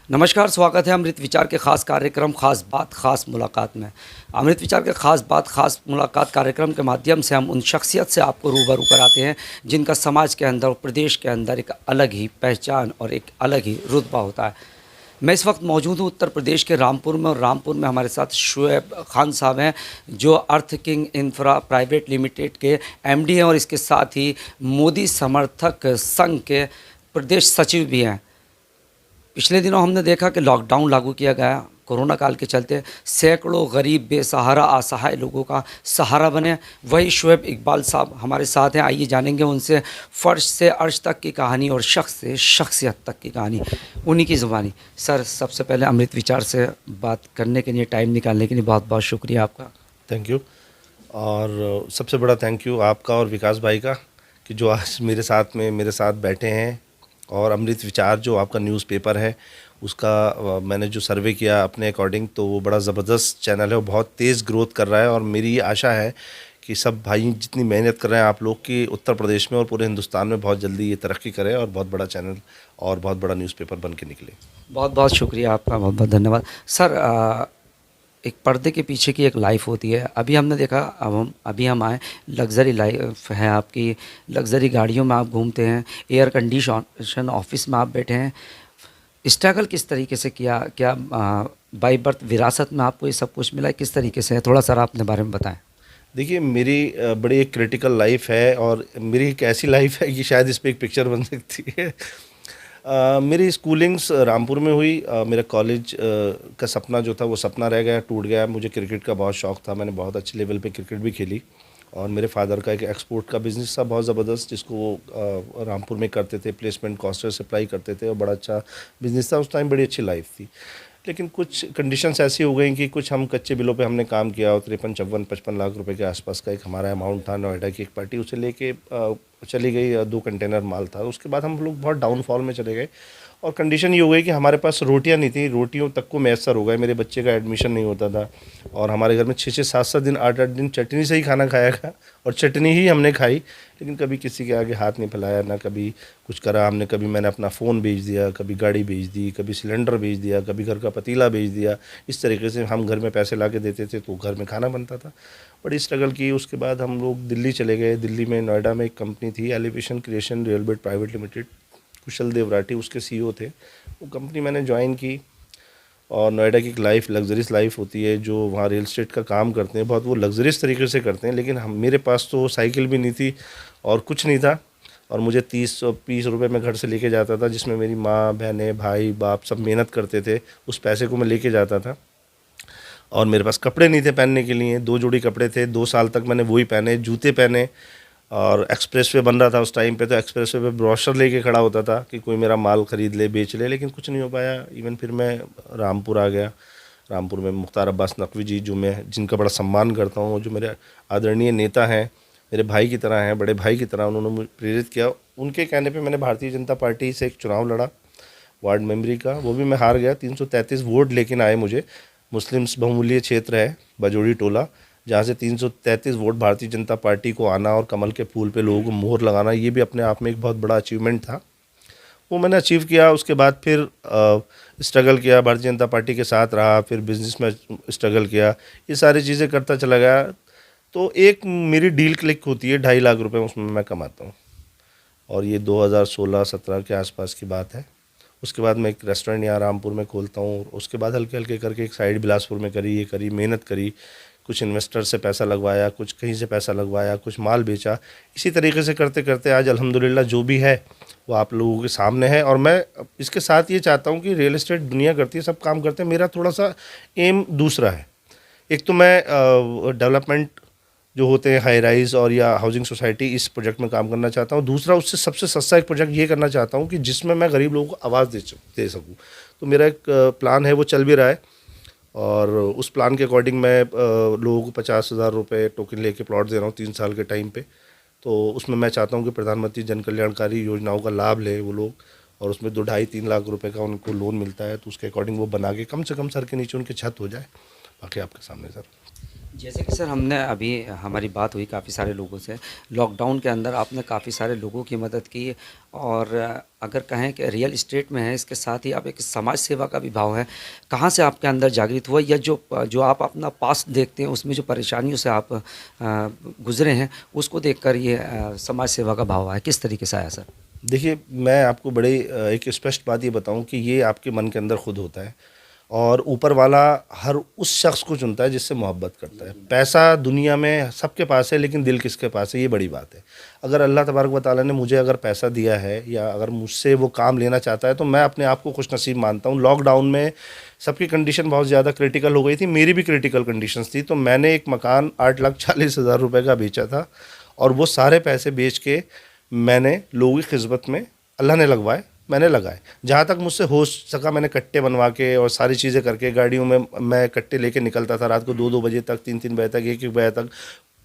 नमस्कार, स्वागत है अमृत विचार के ख़ास कार्यक्रम ख़ास बात ख़ास मुलाकात में। अमृत विचार के ख़ास बात ख़ास मुलाकात कार्यक्रम के माध्यम से हम उन शख्सियत से आपको रूबरू कराते हैं जिनका समाज के अंदर और प्रदेश के अंदर एक अलग ही पहचान और एक अलग ही रुतबा होता है। मैं इस वक्त मौजूद हूँ उत्तर प्रदेश के रामपुर में, और रामपुर में हमारे साथ शुएब खान साहब हैं जो अर्थ किंग इंफ्रा प्राइवेट लिमिटेड के एमडी हैं और इसके साथ ही मोदी समर्थक संघ के प्रदेश सचिव भी हैं। पिछले दिनों हमने देखा कि लॉकडाउन लागू किया गया कोरोना काल के चलते, सैकड़ों गरीब बेसहारा असहाय लोगों का सहारा बने। वही शुएब इकबाल साहब हमारे साथ हैं, आइए जानेंगे उनसे फ़र्श से अर्श तक की कहानी और शख्स से शख्सियत तक की कहानी, उन्हीं की ज़ुबानी। सर, सबसे पहले अमृत विचार से बात करने के लिए, टाइम निकालने के लिए बहुत बहुत शुक्रिया आपका। Thank you. और सबसे बड़ा थैंक यू आपका और विकास भाई का कि जो आज मेरे साथ बैठे हैं। और अमृत विचार जो आपका न्यूज़पेपर है उसका मैंने जो सर्वे किया अपने अकॉर्डिंग, तो वो बड़ा ज़बरदस्त चैनल है, वो बहुत तेज़ ग्रोथ कर रहा है। और मेरी ये आशा है कि सब भाई जितनी मेहनत कर रहे हैं आप लोग की, उत्तर प्रदेश में और पूरे हिंदुस्तान में बहुत जल्दी ये तरक्की करे और बहुत बड़ा चैनल और बहुत बड़ा न्यूज़पेपर बन के निकले। बहुत बहुत शुक्रिया आपका, बहुत बहुत धन्यवाद। सर, एक पर्दे के पीछे की एक लाइफ होती है। अभी हमने देखा, अभी हम आए, लग्जरी लाइफ है आपकी, लग्जरी गाड़ियों में आप घूमते हैं, एयर कंडीशन ऑफिस में आप बैठे हैं। स्ट्रगल किस तरीके से किया? क्या बाई बर्थ विरासत में आपको ये सब कुछ मिला है? किस तरीके से है, थोड़ा सा अपने बारे में बताएं। देखिए, मेरी बड़ी एक क्रिटिकल लाइफ है और मेरी एक ऐसी लाइफ है कि शायद इस पे एक पिक्चर बन सकती है। मेरी स्कूलिंग्स रामपुर में हुई। मेरा कॉलेज का सपना जो था वो सपना रह गया, टूट गया। मुझे क्रिकेट का बहुत शौक़ था, मैंने बहुत अच्छे लेवल पे क्रिकेट भी खेली। और मेरे फादर का एक एक्सपोर्ट का बिज़नेस था बहुत ज़बरदस्त, जिसको वो रामपुर में करते थे, प्लेसमेंट कॉस्टर सप्लाई करते थे और बड़ा अच्छा बिज़नेस था। उस टाइम बड़ी अच्छी लाइफ थी। लेकिन कुछ कंडीशंस ऐसी हो गई कि कुछ हम कच्चे बिलों पे हमने काम किया और 53, 54, 55 लाख रुपए के आसपास का एक हमारा अमाउंट था। नोएडा की एक पार्टी उसे लेके चली गई, 2 कंटेनर माल था। उसके बाद हम लोग बहुत डाउनफॉल में चले गए और कंडीशन ये हो गई कि हमारे पास रोटियां नहीं थी, रोटियों तक को मैसर हो गए। मेरे बच्चे का एडमिशन नहीं होता था और हमारे घर में 6-6, 7-7 दिन, 8-8 दिन चटनी से ही खाना खाया गया और चटनी ही हमने खाई। लेकिन कभी किसी के आगे हाथ नहीं फैलाया, ना कभी कुछ करा हमने। कभी मैंने अपना फ़ोन बेच दिया, कभी गाड़ी बेच दी, कभी सिलेंडर बेच दिया, कभी घर का पतीला बेच दिया। इस तरीके से हम घर में पैसे ला के देते थे तो घर में खाना बनता था। बड़ी स्ट्रगल की। उसके बाद हम लोग दिल्ली चले गए। दिल्ली में नोएडा में एक कंपनी थी, elevation creation real private limited, Kushal Devrati उसके सीईओ थे। वो कंपनी मैंने ज्वाइन की। और नोएडा की एक लाइफ लग्जरियस लाइफ होती है, जो वहाँ रियल एस्टेट का काम करते हैं बहुत वो लग्जरियस तरीके से करते हैं। लेकिन हम, मेरे पास तो साइकिल भी नहीं थी और कुछ नहीं था। और मुझे 30-20 रुपये में घर से लेके जाता था, जिसमें मेरी माँ, बहनें, भाई, बाप सब मेहनत करते थे। उस पैसे को मैं लेके जाता था। और मेरे पास कपड़े नहीं थे पहनने के लिए, 2 जोड़ी कपड़े थे, 2 साल तक मैंने वही पहने, जूते पहने। और एक्सप्रेस वे बन रहा था उस टाइम पे, तो एक्सप्रेस वे पे ब्रोशर लेके खड़ा होता था कि कोई मेरा माल ख़रीद ले, बेच ले। लेकिन कुछ नहीं हो पाया। इवन फिर मैं रामपुर आ गया। रामपुर में मुख्तार अब्बास नकवी जी, जो मैं जिनका बड़ा सम्मान करता हूँ, जो मेरे आदरणीय नेता हैं, मेरे भाई की तरह हैं, बड़े भाई की तरह, उन्होंने मुझे प्रेरित किया। उनके कहने पर मैंने भारतीय जनता पार्टी से एक चुनाव लड़ा वार्ड मेंबरी का। वो भी मैं हार गया। 333 वोट लेकिन आए मुझे। मुस्लिम्स बहुमूल्य क्षेत्र है बजोड़ी टोला, जहाँ से 333 वोट भारतीय जनता पार्टी को आना और कमल के फूल पे लोगों को मोहर लगाना, ये भी अपने आप में एक बहुत बड़ा अचीवमेंट था। वो मैंने अचीव किया। उसके बाद फिर स्ट्रगल किया, भारतीय जनता पार्टी के साथ रहा, फिर बिज़नेस में स्ट्रगल किया, ये सारी चीज़ें करता चला गया। तो एक मेरी डील क्लिक होती है, 2.5 लाख रुपये उसमें मैं कमाता हूँ। और ये 2016-17 के आसपास की बात है। उसके बाद मैं एक रेस्टोरेंट यहाँ रामपुर में खोलता हूँ। उसके बाद हल्के हल्के करके एक साइड बिलासपुर में करी, ये करी, मेहनत करी, कुछ इन्वेस्टर से पैसा लगवाया, कुछ कहीं से पैसा लगवाया, कुछ माल बेचा। इसी तरीके से करते करते आज अल्हम्दुलिल्लाह जो भी है वो आप लोगों के सामने है। और मैं इसके साथ ये चाहता हूँ कि रियल एस्टेट दुनिया करती है, सब काम करते हैं, मेरा थोड़ा सा एम दूसरा है। एक तो मैं डेवलपमेंट जो होते हैं हाई राइज़ और या हाउसिंग सोसाइटी, इस प्रोजेक्ट में काम करना चाहता हूँ। दूसरा, उससे सबसे सस्ता एक प्रोजेक्ट ये करना चाहता हूँ कि जिसमें मैं गरीब लोगों को आवाज़ दे सकूँ। तो मेरा एक प्लान है, वो चल भी रहा है। और उस प्लान के अकॉर्डिंग मैं लोगों को 50,000 रुपये टोकन लेके प्लॉट दे रहा हूँ 3 साल के टाइम पे। तो उसमें मैं चाहता हूँ कि प्रधानमंत्री जन कल्याणकारी योजनाओं का लाभ लें वो लोग, और उसमें 2-2.5-3 लाख रुपए का उनको लोन मिलता है। तो उसके अकॉर्डिंग वो बना के कम से कम सर के नीचे उनकी छत हो जाए। बाकी आपके सामने सर। जैसे कि सर हमने अभी हमारी बात हुई काफ़ी सारे लोगों से, लॉकडाउन के अंदर आपने काफ़ी सारे लोगों की मदद की और अगर कहें कि रियल इस्टेट में है, इसके साथ ही आप एक समाज सेवा का भी भाव है। कहाँ से आपके अंदर जागृत हुआ, या जो आप अपना पास्ट देखते हैं उसमें जो परेशानियों से आप गुज़रे हैं, उसको देखकर ये समाज सेवा का भाव आया, किस तरीके से आया सर? देखिए, मैं आपको बड़े एक स्पष्ट बात ये बताऊं कि ये आपके मन के अंदर खुद होता है और ऊपर वाला हर उस शख्स को चुनता है जिससे मोहब्बत करता है। पैसा दुनिया में सबके पास है, लेकिन दिल किसके पास है, ये बड़ी बात है। अगर अल्लाह तबारक व तआला ने मुझे अगर पैसा दिया है या अगर मुझसे वो काम लेना चाहता है, तो मैं अपने आप को खुशनसीब मानता हूँ। लॉकडाउन में सबकी कंडीशन बहुत ज़्यादा क्रिटिकल हो गई थी, मेरी भी क्रिटिकल कंडीशंस थी, तो मैंने एक मकान 8,40,000 रुपये का बेचा था और वो सारे पैसे बेच के मैंने लोगों की खिदमत में, अल्लाह ने लगवाए, मैंने लगाए। जहाँ तक मुझसे हो सका मैंने कट्टे बनवा के और सारी चीज़ें करके, गाड़ियों में मैं कट्टे लेके निकलता था रात को 2-2 बजे तक, 3-3 बजे तक, 1-1 बजे तक।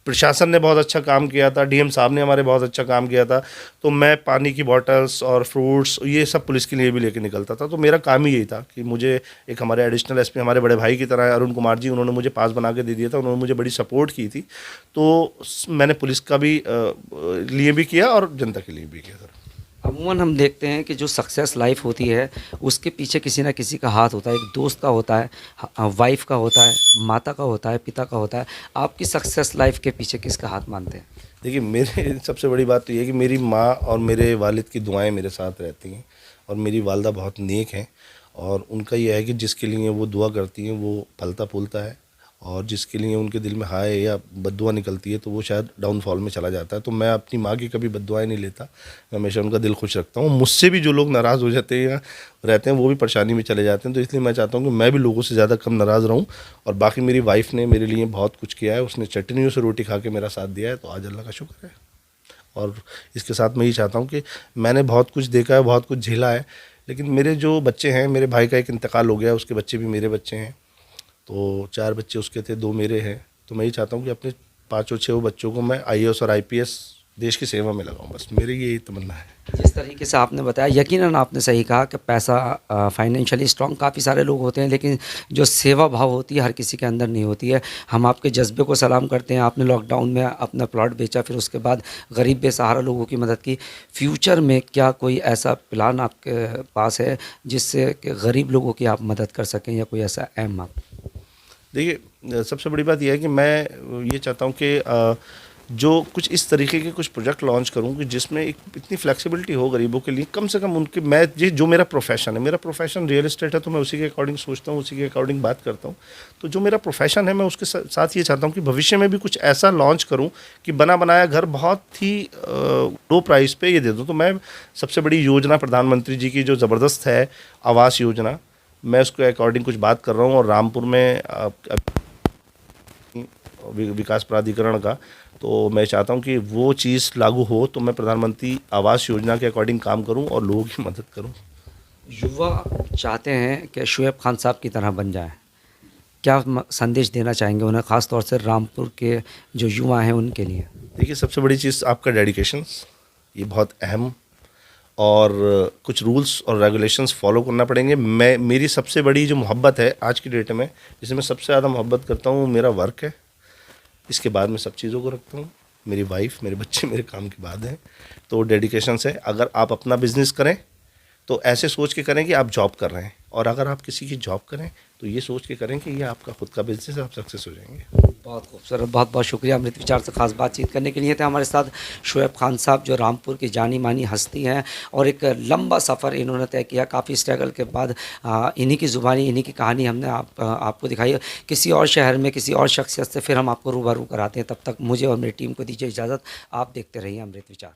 प्रशासन ने बहुत अच्छा काम किया था, डीएम साहब ने हमारे बहुत अच्छा काम किया था। तो मैं पानी की बॉटल्स और फ्रूट्स ये सब पुलिस के लिए भी लेके निकलता था। तो मेरा काम ही यही था कि मुझे एक हमारे एडिशनल एसपी हमारे बड़े भाई की तरह है अरुण कुमार जी, उन्होंने मुझे पास बना के दे दिया था, उन्होंने मुझे बड़ी सपोर्ट की थी। तो मैंने पुलिस का भी लिए भी किया और जनता के लिए भी किया सर। अमूमन हम देखते हैं कि जो सक्सेस लाइफ होती है उसके पीछे किसी ना किसी का हाथ होता है, एक दोस्त का होता है, वाइफ का होता है, माता का होता है, पिता का होता है। आपकी सक्सेस लाइफ के पीछे किसका हाथ मानते हैं? देखिए, मेरे सबसे बड़ी बात तो ये है कि मेरी माँ और मेरे वालिद की दुआएं मेरे साथ रहती हैं और मेरी वालदा बहुत नेक हैं और उनका ये है कि जिसके लिए वो दुआ करती हैं वो फलता फूलता है और जिसके लिए उनके दिल में हाय या बद्दुआ निकलती है तो वो शायद डाउनफॉल में चला जाता है। तो मैं अपनी माँ की कभी बद्दुआएं नहीं लेता, मैं हमेशा उनका दिल खुश रखता हूँ। मुझसे भी जो लोग नाराज़ हो जाते हैं या रहते हैं वो भी परेशानी में चले जाते हैं, तो इसलिए मैं चाहता हूँ कि मैं भी लोगों से ज़्यादा कम नाराज़ रहूँ। और बाकी मेरी वाइफ़ ने मेरे लिए बहुत कुछ किया है, उसने चटनियों से रोटी खा के मेरा साथ दिया है, तो आज अल्लाह का शुक्र है। और इसके साथ मैं ये चाहता हूँ कि मैंने बहुत कुछ देखा है, बहुत कुछ झेला है, लेकिन मेरे जो बच्चे हैं, मेरे भाई का एक इंतकाल हो गया, उसके बच्चे भी मेरे बच्चे हैं, तो 4 बच्चे उसके थे, 2 मेरे हैं। तो मैं ये चाहता हूँ कि अपने 5-6 बच्चों को मैं आईएएस और आईपीएस देश की सेवा में लगाऊँ, बस मेरी यही तमन्ना है। जिस तरीके से आपने बताया, यकीनन आपने सही कहा कि पैसा फाइनेंशियली स्ट्रॉन्ग काफ़ी सारे लोग होते हैं, लेकिन जो सेवा भाव होती है हर किसी के अंदर नहीं होती है। हम आपके जज्बे को सलाम करते हैं। आपने लॉकडाउन में अपना प्लॉट बेचा, फिर उसके बाद गरीब बेसहारा लोगों की मदद की। फ्यूचर में क्या कोई ऐसा प्लान आपके पास है जिससे कि गरीब लोगों की आप मदद कर सकें, या कोई ऐसा एम आप? देखिए, सबसे बड़ी बात यह है कि मैं ये चाहता हूँ कि जो कुछ इस तरीके के कुछ प्रोजेक्ट लॉन्च करूँ कि जिसमें एक इतनी फ्लेक्सिबिलिटी हो गरीबों के लिए, कम से कम उनके, मैं ये जो मेरा प्रोफेशन है, मेरा प्रोफेशन रियल एस्टेट है, तो मैं उसी के अकॉर्डिंग सोचता हूँ, उसी के अकॉर्डिंग बात करता हूँ। तो जो मेरा प्रोफेशन है मैं उसके साथ ये चाहता हूँ कि भविष्य में भी कुछ ऐसा लॉन्च करूँ कि बना बनाया घर बहुत ही लो प्राइस पे ये दे दूँ। तो मैं सबसे बड़ी योजना प्रधानमंत्री जी की जो ज़बरदस्त है आवास योजना, मैं उसके अकॉर्डिंग कुछ बात कर रहा हूँ और रामपुर में विकास प्राधिकरण का, तो मैं चाहता हूं कि वो चीज़ लागू हो तो मैं प्रधानमंत्री आवास योजना के अकॉर्डिंग काम करूं और लोगों की मदद करूं। युवा चाहते हैं कि शुएब खान साहब की तरह बन जाएं, क्या संदेश देना चाहेंगे उन्हें, ख़ास तौर से रामपुर के जो युवा हैं उनके लिए? देखिए, सबसे बड़ी चीज़ आपका डेडिकेशंस, ये बहुत अहम, और कुछ रूल्स और रेगुलेशंस फॉलो करना पड़ेंगे। मेरी सबसे बड़ी जो मोहब्बत है आज की डेट में, जिसे मैं सबसे ज़्यादा मोहब्बत करता हूँ, मेरा वर्क है। इसके बाद मैं सब चीज़ों को रखता हूँ। मेरी वाइफ, मेरे बच्चे मेरे काम के बाद हैं। तो डेडिकेशन से अगर आप अपना बिजनेस करें तो ऐसे सोच के करें कि आप जॉब कर रहे हैं, और अगर आप किसी की जॉब करें तो ये सोच के करें कि ये आपका खुद का बिजनेस है, आप सक्सेस हो जाएंगे। बहुत खूबसूरत, बहुत बहुत शुक्रिया अमृत विचार से खास बातचीत करने के लिए। थे हमारे साथ शुएब खान साहब, जो रामपुर की जानी मानी हस्ती हैं, और एक लंबा सफ़र इन्होंने तय किया। काफ़ी स्ट्रगल के बाद इन्हीं की ज़ुबानी, इन्हीं की कहानी हमने आपको दिखाई। किसी और शहर में किसी और शख्सियत से फिर हम आपको रूबरू कराते हैं। तब तक मुझे और मेरी टीम को दीजिए इजाज़त। आप देखते रहिए अमृत विचार।